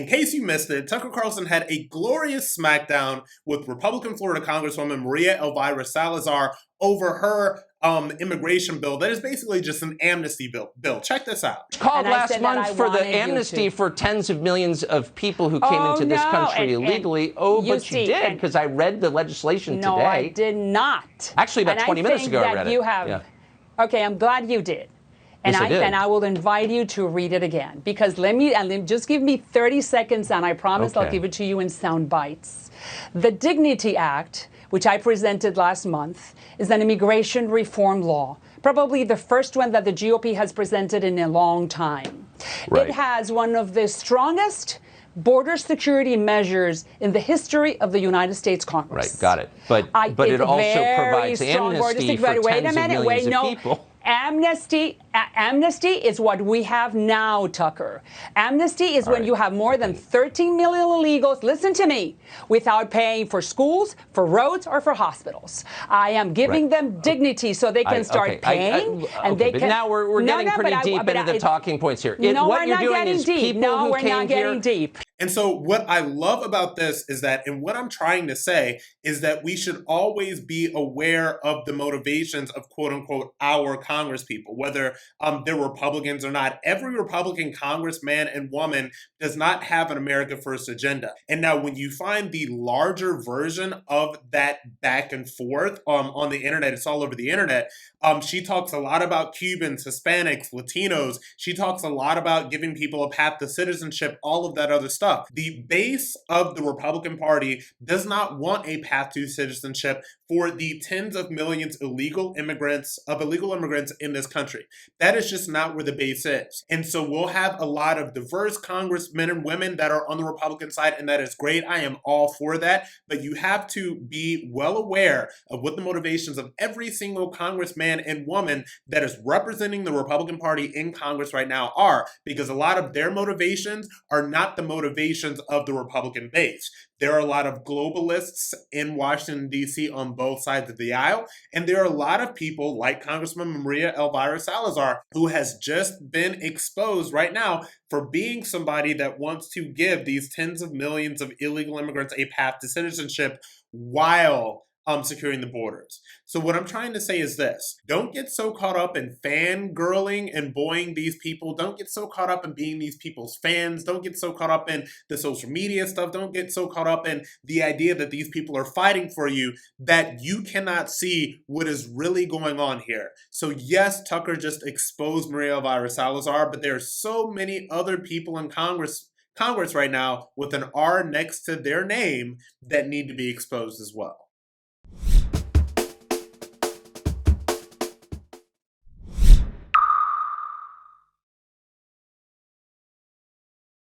In case you missed it, Tucker Carlson had a glorious smackdown with Republican Florida Congresswoman Maria Salazar over her immigration bill that is basically just an amnesty bill. Check this out. Called last month for the amnesty for tens of millions of people who came into this country illegally. But you did, because I read the legislation today. No, I did not. Actually, about 20 minutes ago I read it. You have, yeah. Okay, I'm glad you did. And yes, I will invite you to read it again, because just give me 30 seconds and I promise I'll give it to you in sound bites. The Dignity Act, which I presented last month, is an immigration reform law, probably the first one that the GOP has presented in a long time. Right. It has one of the strongest border security measures in the history of the United States Congress. Right, got it. But it also provides amnesty for tens of millions of people. Amnesty is what we have now, Tucker. Amnesty is when you have more than 13 million illegals, listen to me, without paying for schools, for roads, or for hospitals. I am giving them dignity so they can start paying. But now we're getting pretty deep into the talking points here. No, what we're you're not doing getting is deep. people No, who we're not getting deep. And so what I love about this is that, and what I'm trying to say is that we should always be aware of the motivations of quote unquote our Congress people, whether they're Republicans or not. Every Republican congressman and woman does not have an America First agenda. And now when you find the larger version of that back and forth on the internet, it's all over the internet. She talks a lot about Cubans, Hispanics, Latinos. She talks a lot about giving people a path to citizenship, all of that other stuff. The base of the Republican Party does not want a path to citizenship for the tens of millions of illegal immigrants in this country. That is just not where the base is. And so we'll have a lot of diverse congressmen and women that are on the Republican side, and that is great. I am all for that. But you have to be well aware of what the motivations of every single congressman and woman that is representing the Republican Party in Congress right now are, because a lot of their motivations are not the motivations of the Republican base. There are a lot of globalists in Washington, D.C. on both sides of the aisle, and there are a lot of people like Congresswoman Maria Salazar, who has just been exposed right now for being somebody that wants to give these tens of millions of illegal immigrants a path to citizenship while securing the borders. So what I'm trying to say is this: don't get so caught up in fangirling and boying these people. Don't get so caught up in being these people's fans. Don't get so caught up in the social media stuff. Don't get so caught up in the idea that these people are fighting for you that you cannot see what is really going on here. So yes, Tucker just exposed Maria Salazar, but there are so many other people in Congress right now with an R next to their name that need to be exposed as well.